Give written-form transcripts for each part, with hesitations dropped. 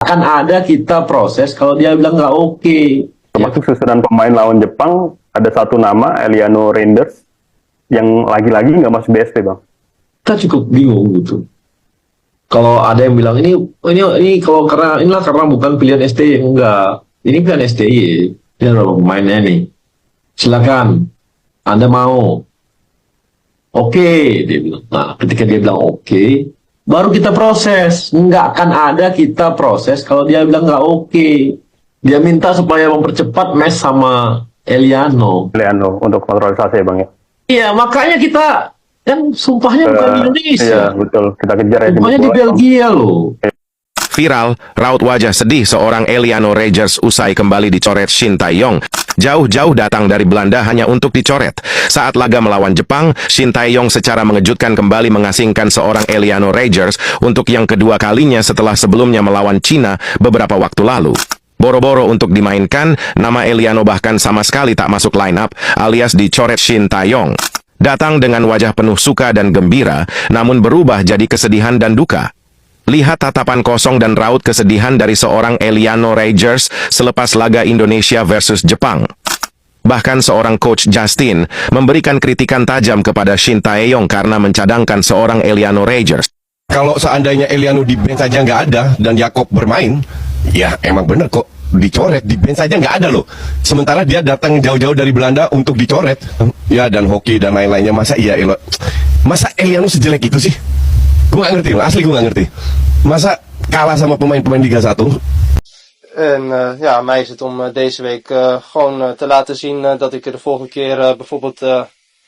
akan ada kita proses kalau dia bilang nggak oke. Termasuk susunan pemain lawan Jepang, ada satu nama, Eliano Reinders, yang lagi-lagi nggak masuk BSP, Bang. Kita cukup bingung gitu. Kalau ada yang bilang ini kalau inilah karena bukan pilihan STY, enggak. Ini pilihan STY. Dia adalah pemainnya nih. Silakan. Anda mau. Oke, dia bilang. Nah, ketika dia bilang oke, baru kita proses. Nggak akan ada kita proses kalau dia bilang nggak oke. Dia minta supaya mempercepat match sama Eliano untuk naturalisasi ya, Bang ya. Iya, makanya kita kan sumpahnya bukan di Indonesia. Iya, betul. Kita kejar ya. Sumpahnya di Belgia loh. Viral, raut wajah sedih seorang Eliano Reinders usai kembali dicoret Shin Tae-yong. Jauh-jauh datang dari Belanda hanya untuk dicoret. Saat laga melawan Jepang, Shin Tae-yong secara mengejutkan kembali mengasingkan seorang Eliano Reinders untuk yang kedua kalinya setelah sebelumnya melawan Cina beberapa waktu lalu. Boro-boro untuk dimainkan, nama Eliano bahkan sama sekali tak masuk line up alias dicoret Shin Tae-yong. Datang dengan wajah penuh suka dan gembira, namun berubah jadi kesedihan dan duka. Lihat tatapan kosong dan raut kesedihan dari seorang Eliano Reinders selepas laga Indonesia versus Jepang. Bahkan seorang coach Justin memberikan kritikan tajam kepada Shin Tae-yong karena mencadangkan seorang Eliano Reinders. Kalau seandainya Eliano di bench saja nggak ada dan Jakob bermain, ya emang bener kok dicoret, di bench saja nggak ada loh. Sementara dia datang jauh-jauh dari Belanda untuk dicoret. Ya dan hoki dan lain-lainnya, masa Eliano sejelek itu sih? Gue gak ngerti, asli gue gak ngerti. Masa kalah sama pemain-pemain Liga 1? En ja, mij is het om deze week gewoon te laten zien dat ik er de volgende keer bijvoorbeeld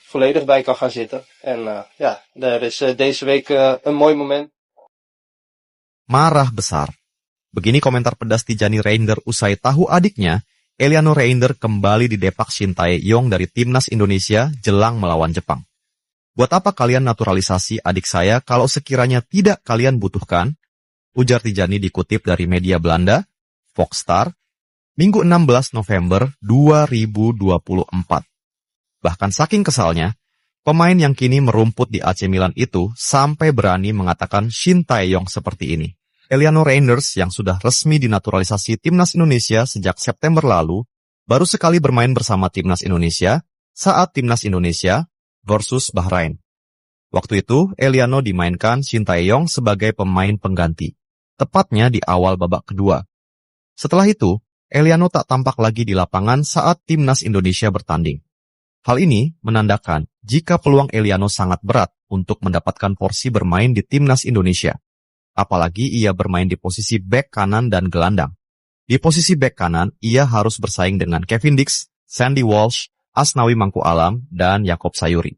volledig bij kan gaan zitten. En ja, er is deze week een mooi moment. Marah besar. Begini komentar pedas Tijani Reinders usai tahu adiknya, Eliano Reinders kembali didepak Shin Tae-yong dari timnas Indonesia jelang melawan Jepang. Buat apa kalian naturalisasi adik saya kalau sekiranya tidak kalian butuhkan? Ujar Tijani dikutip dari media Belanda, Foxstar, Minggu 16 November 2024. Bahkan saking kesalnya, pemain yang kini merumput di AC Milan itu sampai berani mengatakan Shin Tae-yong seperti ini. Eliano Reinders yang sudah resmi dinaturalisasi timnas Indonesia sejak September lalu, baru sekali bermain bersama timnas Indonesia saat timnas Indonesia versus Bahrain. Waktu itu, Eliano dimainkan Shin Tae-yong sebagai pemain pengganti, tepatnya di awal babak kedua. Setelah itu, Eliano tak tampak lagi di lapangan saat timnas Indonesia bertanding. Hal ini menandakan jika peluang Eliano sangat berat untuk mendapatkan porsi bermain di timnas Indonesia. Apalagi ia bermain di posisi bek kanan dan gelandang. Di posisi bek kanan, ia harus bersaing dengan Kevin Dix, Sandy Walsh, Asnawi Mangku Alam, dan Yakob Sayuri.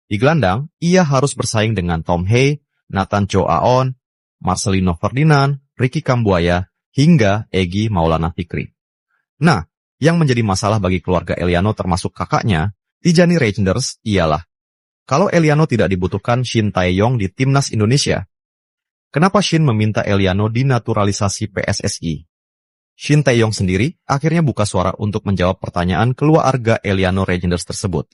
Di gelandang, ia harus bersaing dengan Tom Hay, Nathan Cho Aon, Marcelino Ferdinand, Ricky Kambuaya, hingga Egy Maulana Fikri. Nah, yang menjadi masalah bagi keluarga Eliano termasuk kakaknya, Tijani Reinders, ialah kalau Eliano tidak dibutuhkan Shin Tae-yong di timnas Indonesia, kenapa Shin meminta Eliano dinaturalisasi PSSI? Shin Tae-yong sendiri akhirnya buka suara untuk menjawab pertanyaan keluarga Eliano Reinders tersebut.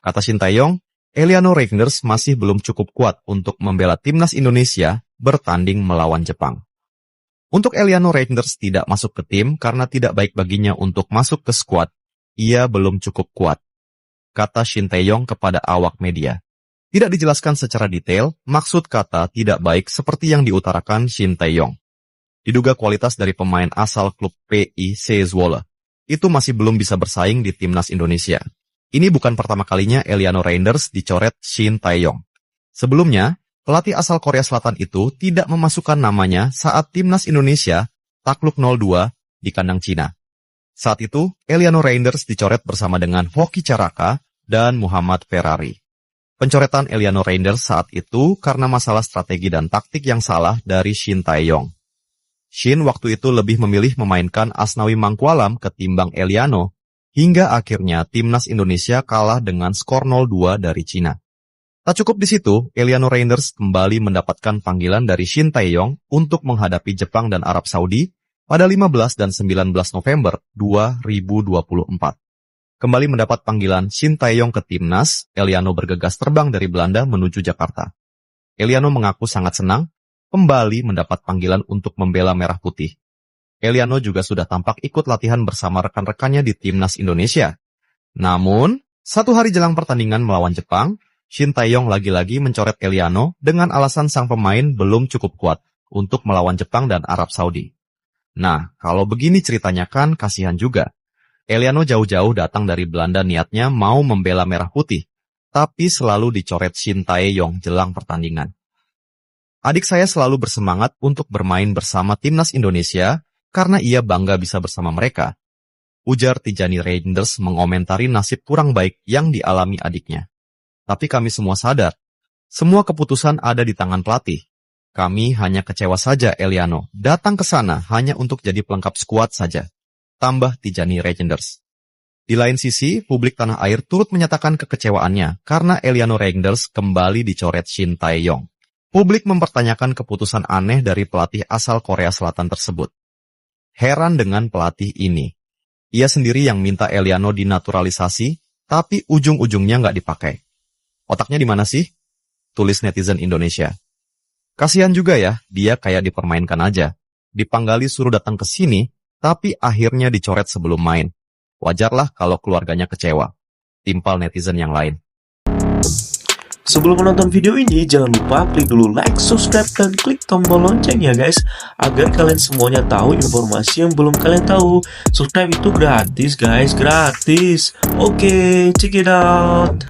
Kata Shin Tae-yong, Eliano Reinders masih belum cukup kuat untuk membela timnas Indonesia bertanding melawan Jepang. Untuk Eliano Reinders tidak masuk ke tim karena tidak baik baginya untuk masuk ke skuad, ia belum cukup kuat, kata Shin Tae-yong kepada awak media. Tidak dijelaskan secara detail maksud kata tidak baik seperti yang diutarakan Shin Tae-yong. Diduga kualitas dari pemain asal klub PIC Zwolle itu masih belum bisa bersaing di timnas Indonesia. Ini bukan pertama kalinya Eliano Reinders dicoret Shin Tae-yong. Sebelumnya, pelatih asal Korea Selatan itu tidak memasukkan namanya saat timnas Indonesia takluk 0-2 di kandang Cina. Saat itu, Eliano Reinders dicoret bersama dengan Hoki Caraka dan Muhammad Ferrari. Pencoretan Eliano Reinders saat itu karena masalah strategi dan taktik yang salah dari Shin Tae-yong. Shin waktu itu lebih memilih memainkan Asnawi Mangku Alam ketimbang Eliano, hingga akhirnya timnas Indonesia kalah dengan skor 0-2 dari Cina. Tak cukup di situ, Eliano Reinders kembali mendapatkan panggilan dari Shin Tae-yong untuk menghadapi Jepang dan Arab Saudi pada 15 dan 19 November 2024. Kembali mendapat panggilan Shin Tae-yong ke timnas, Eliano bergegas terbang dari Belanda menuju Jakarta. Eliano mengaku sangat senang kembali mendapat panggilan untuk membela Merah Putih. Eliano juga sudah tampak ikut latihan bersama rekan-rekannya di timnas Indonesia. Namun, satu hari jelang pertandingan melawan Jepang, Shin Tae-yong lagi-lagi mencoret Eliano dengan alasan sang pemain belum cukup kuat untuk melawan Jepang dan Arab Saudi. Nah, kalau begini ceritanya kan kasihan juga. Eliano jauh-jauh datang dari Belanda niatnya mau membela merah putih, tapi selalu dicoret Shin Tae-yong jelang pertandingan. Adik saya selalu bersemangat untuk bermain bersama timnas Indonesia karena ia bangga bisa bersama mereka. Ujar Tijani Reinders mengomentari nasib kurang baik yang dialami adiknya. Tapi kami semua sadar, semua keputusan ada di tangan pelatih. Kami hanya kecewa saja Eliano datang ke sana hanya untuk jadi pelengkap skuad saja. Tambah Tijani Reinders. Di lain sisi, publik tanah air turut menyatakan kekecewaannya karena Eliano Reinders kembali dicoret Shin Tae-yong. Publik mempertanyakan keputusan aneh dari pelatih asal Korea Selatan tersebut. Heran dengan pelatih ini. Ia sendiri yang minta Eliano dinaturalisasi, tapi ujung-ujungnya nggak dipakai. Otaknya di mana sih? Tulis netizen Indonesia. Kasihan juga ya, dia kayak dipermainkan aja. Dipanggali suruh datang ke sini, tapi akhirnya dicoret sebelum main. Wajarlah kalau keluarganya kecewa. Timpal netizen yang lain. Sebelum menonton video ini, jangan lupa klik dulu like, subscribe, dan klik tombol lonceng ya guys, agar kalian semuanya tahu informasi yang belum kalian tahu. Subscribe itu gratis guys, gratis. Oke, check it out.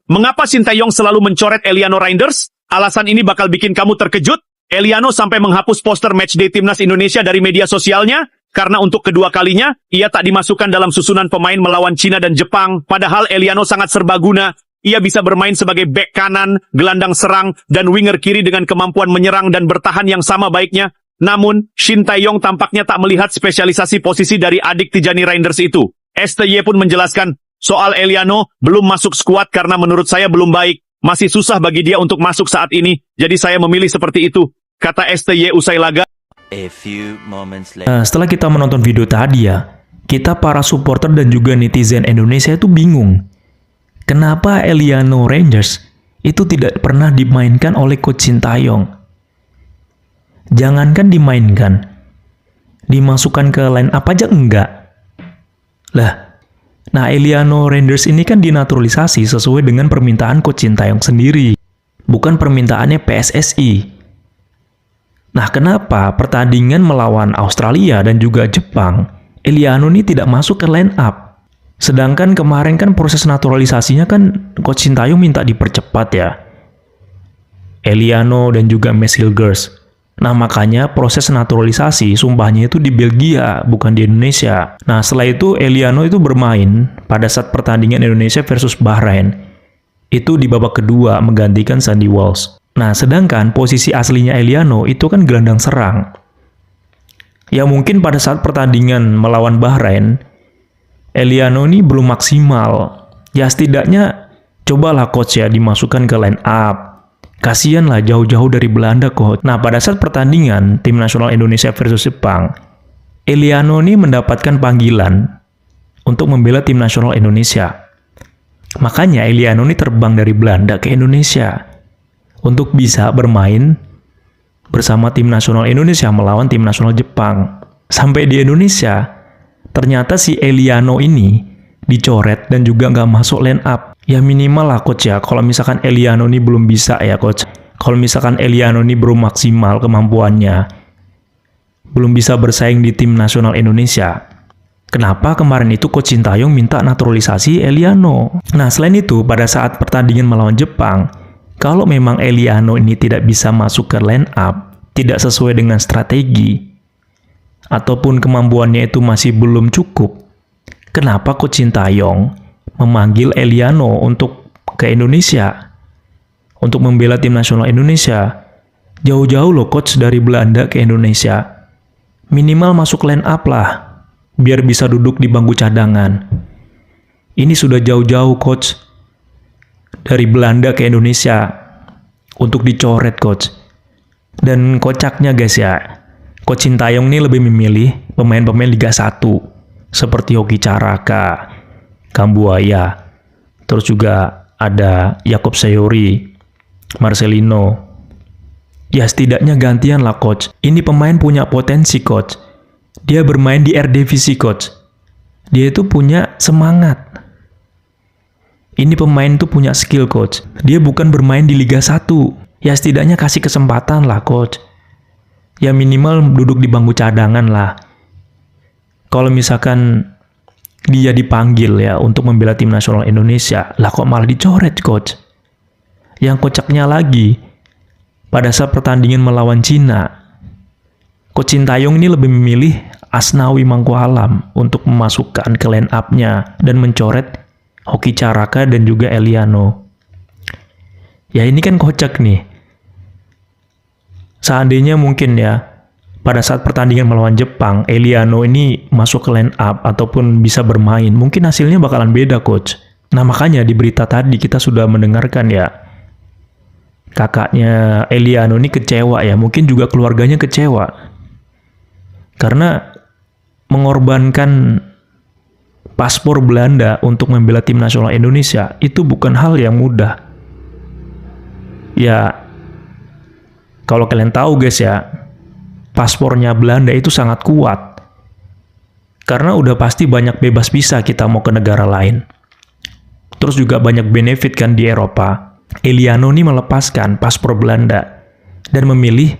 Mengapa Shin Tae-yong selalu mencoret Eliano Reinders? Alasan ini bakal bikin kamu terkejut. Eliano sampai menghapus poster matchday timnas Indonesia dari media sosialnya, karena untuk kedua kalinya, ia tak dimasukkan dalam susunan pemain melawan Cina dan Jepang, padahal Eliano sangat serbaguna. Ia bisa bermain sebagai bek kanan, gelandang serang, dan winger kiri dengan kemampuan menyerang dan bertahan yang sama baiknya. Namun, Shin Tae-yong tampaknya tak melihat spesialisasi posisi dari adik Tijani Reinders itu. STY pun menjelaskan, soal Eliano, belum masuk skuad karena menurut saya belum baik. Masih susah bagi dia untuk masuk saat ini, jadi saya memilih seperti itu, kata STY usai laga. Setelah kita menonton video tadi ya, kita para supporter dan juga netizen Indonesia itu bingung. Kenapa Eliano Reinders itu tidak pernah dimainkan oleh Coach Shin Tae-yong? Jangankan dimainkan, dimasukkan ke line up aja enggak. Nah Eliano Reinders ini kan dinaturalisasi sesuai dengan permintaan Coach Shin Tae-yong sendiri, bukan permintaannya PSSI. Nah kenapa pertandingan melawan Australia dan juga Jepang, Eliano ini tidak masuk ke line up? Sedangkan kemarin kan proses naturalisasinya kan Coach Shin Tae-yong minta dipercepat ya. Eliano dan juga Mads Hilgers. Nah makanya proses naturalisasi sumpahnya itu di Belgia, bukan di Indonesia. Nah setelah itu Eliano itu bermain pada saat pertandingan Indonesia versus Bahrain. Itu di babak kedua menggantikan Sandy Walsh. Nah sedangkan posisi aslinya Eliano itu kan gelandang serang. Ya mungkin pada saat pertandingan melawan Bahrain, Eliano ini belum maksimal. Ya setidaknya cobalah coach ya dimasukkan ke line up. Kasian lah jauh-jauh dari Belanda coach. Nah pada saat pertandingan tim nasional Indonesia versus Jepang, Eliano ini mendapatkan panggilan untuk membela tim nasional Indonesia. Makanya Eliano ini terbang dari Belanda ke Indonesia untuk bisa bermain bersama tim nasional Indonesia melawan tim nasional Jepang. Sampai di Indonesia, ternyata si Eliano ini dicoret dan juga nggak masuk line up. Ya minimal lah coach ya, kalau misalkan Eliano ini belum bisa ya coach. Kalau misalkan Eliano ini belum maksimal kemampuannya, belum bisa bersaing di tim nasional Indonesia, kenapa kemarin itu Coach Shin Tae-yong minta naturalisasi Eliano? Nah selain itu, pada saat pertandingan melawan Jepang, kalau memang Eliano ini tidak bisa masuk ke line up, tidak sesuai dengan strategi, ataupun kemampuannya itu masih belum cukup, kenapa Coach Shin Tae-yong memanggil Eliano untuk ke Indonesia, untuk membela tim nasional Indonesia? Jauh-jauh loh coach dari Belanda ke Indonesia. Minimal masuk line up lah, biar bisa duduk di bangku cadangan. Ini sudah jauh-jauh coach dari Belanda ke Indonesia untuk dicoret coach. Dan kocaknya guys ya, Coach Shin Tae-yong ini lebih memilih pemain-pemain Liga 1 seperti Hoki Caraka, Kambuaya, terus juga ada Jakob Sayori, Marcelino, Ya setidaknya gantian lah coach. Ini pemain punya potensi coach. Dia bermain di Eredivisie coach. Dia itu punya semangat. Ini pemain tuh punya skill coach. Dia bukan bermain di Liga 1. Ya setidaknya kasih kesempatan lah coach. Ya minimal duduk di bangku cadangan lah. Kalau misalkan dia dipanggil ya untuk membela tim nasional Indonesia, lah kok malah dicoret coach. Yang kocaknya lagi, pada saat pertandingan melawan Cina, Coach Sintayong ini lebih memilih Asnawi Mangkualam untuk memasukkan ke line up-nya dan mencoret Hoki Caraka dan juga Eliano. Ya ini kan kocak nih. Seandainya mungkin ya, pada saat pertandingan melawan Jepang, Eliano ini masuk ke line up ataupun bisa bermain, mungkin hasilnya bakalan beda coach. Nah makanya di berita tadi kita sudah mendengarkan ya, kakaknya Eliano ini kecewa ya, mungkin juga keluarganya kecewa. Karena mengorbankan paspor Belanda untuk membela tim nasional Indonesia itu bukan hal yang mudah. Ya, kalau kalian tahu guys ya, paspornya Belanda itu sangat kuat. Karena udah pasti banyak bebas visa kita mau ke negara lain. Terus juga banyak benefit kan di Eropa. Eliano ini melepaskan paspor Belanda dan memilih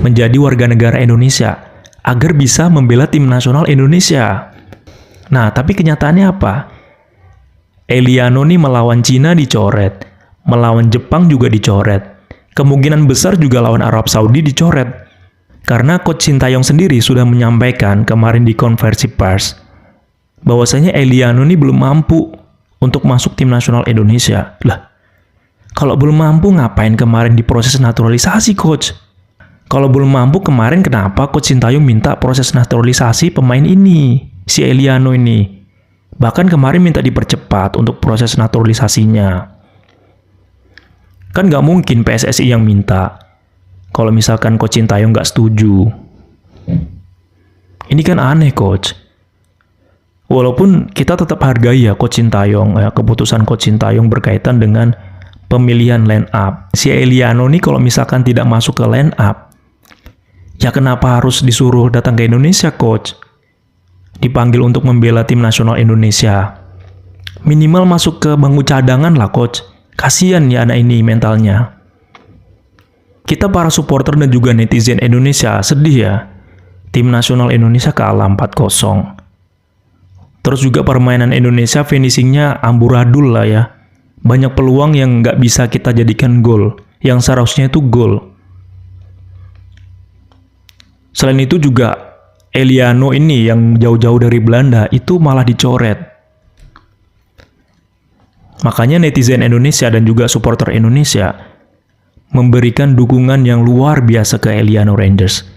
menjadi warga negara Indonesia agar bisa membela tim nasional Indonesia. Nah, tapi kenyataannya apa? Eliano ini melawan Cina dicoret, melawan Jepang juga dicoret, kemungkinan besar juga lawan Arab Saudi dicoret. Karena Coach Sintayong sendiri sudah menyampaikan kemarin di konversi pers bahwasanya Eliano ini belum mampu untuk masuk tim nasional Indonesia. Lah, kalau belum mampu ngapain kemarin diproses naturalisasi coach? Kalau belum mampu kemarin kenapa Coach Sintayong minta proses naturalisasi pemain ini, si Eliano ini? Bahkan kemarin minta dipercepat untuk proses naturalisasinya. Kan nggak mungkin PSSI yang minta. Kalau misalkan Coach Sintayong nggak setuju. Ini kan aneh coach. Walaupun kita tetap hargai ya Coach Sintayong, ya, keputusan Coach Sintayong berkaitan dengan pemilihan line up. Si Eliano nih kalau misalkan tidak masuk ke line up, ya kenapa harus disuruh datang ke Indonesia coach? Dipanggil untuk membela tim nasional Indonesia. Minimal masuk ke bangku cadangan lah coach. Kasian ya anak ini mentalnya. Kita para supporter dan juga netizen Indonesia sedih ya. Tim nasional Indonesia kalah 4-0. Terus juga permainan Indonesia finishingnya amburadul lah ya. Banyak peluang yang nggak bisa kita jadikan gol. Yang seharusnya itu gol. Selain itu juga Eliano ini yang jauh-jauh dari Belanda itu malah dicoret. Makanya netizen Indonesia dan juga supporter Indonesia memberikan dukungan yang luar biasa ke Eliano Rangers.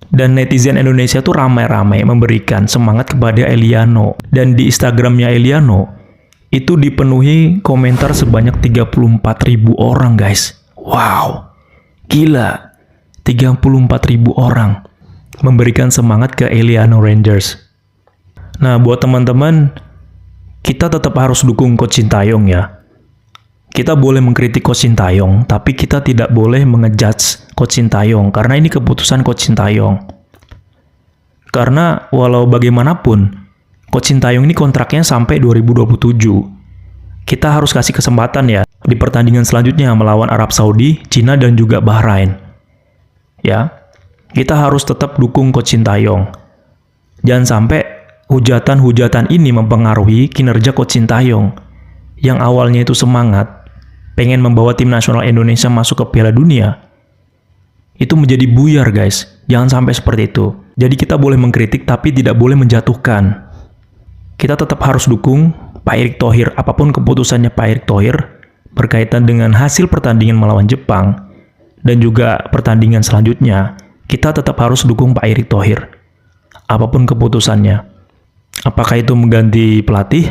Dan netizen Indonesia tuh ramai-ramai memberikan semangat kepada Eliano. Dan di Instagramnya Eliano itu dipenuhi komentar sebanyak 34.000 orang guys. Wow, gila, 34.000 orang memberikan semangat ke Eliano Rangers. Nah buat teman-teman, kita tetap harus dukung Coach Sintayong ya. Kita boleh mengkritik Coach Sintayong, tapi kita tidak boleh mengejudge Coach Sintayong, karena ini keputusan Coach Sintayong. Karena walau bagaimanapun, Coach Sintayong ini kontraknya sampai 2027. Kita harus kasih kesempatan ya, di pertandingan selanjutnya melawan Arab Saudi, Cina, dan juga Bahrain. Ya, kita harus tetap dukung Coach Sintayong. Jangan sampai hujatan-hujatan ini mempengaruhi kinerja Coach Sintayong, yang awalnya itu semangat, pengen membawa tim nasional Indonesia masuk ke Piala Dunia, itu menjadi buyar guys. Jangan sampai seperti itu. Jadi kita boleh mengkritik tapi tidak boleh menjatuhkan. Kita tetap harus dukung Pak Erick Thohir, apapun keputusannya Pak Erick Thohir berkaitan dengan hasil pertandingan melawan Jepang dan juga pertandingan selanjutnya, kita tetap harus dukung Pak Erick Thohir. Apapun keputusannya. Apakah itu mengganti pelatih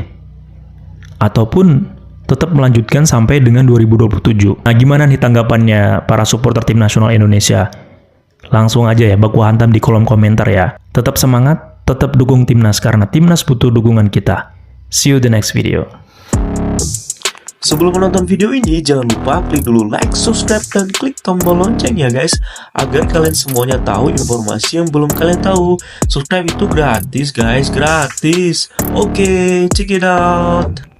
ataupun tetap melanjutkan sampai dengan 2027. Nah, gimana nih tanggapannya para supporter tim nasional Indonesia? Langsung aja ya, baku hantam di kolom komentar ya. Tetap semangat, tetap dukung timnas karena timnas butuh dukungan kita. See you the next video. Sebelum menonton video ini, jangan lupa klik dulu like, subscribe, dan klik tombol lonceng ya guys, agar kalian semuanya tahu informasi yang belum kalian tahu. Subscribe itu gratis guys, gratis. Oke, check it out.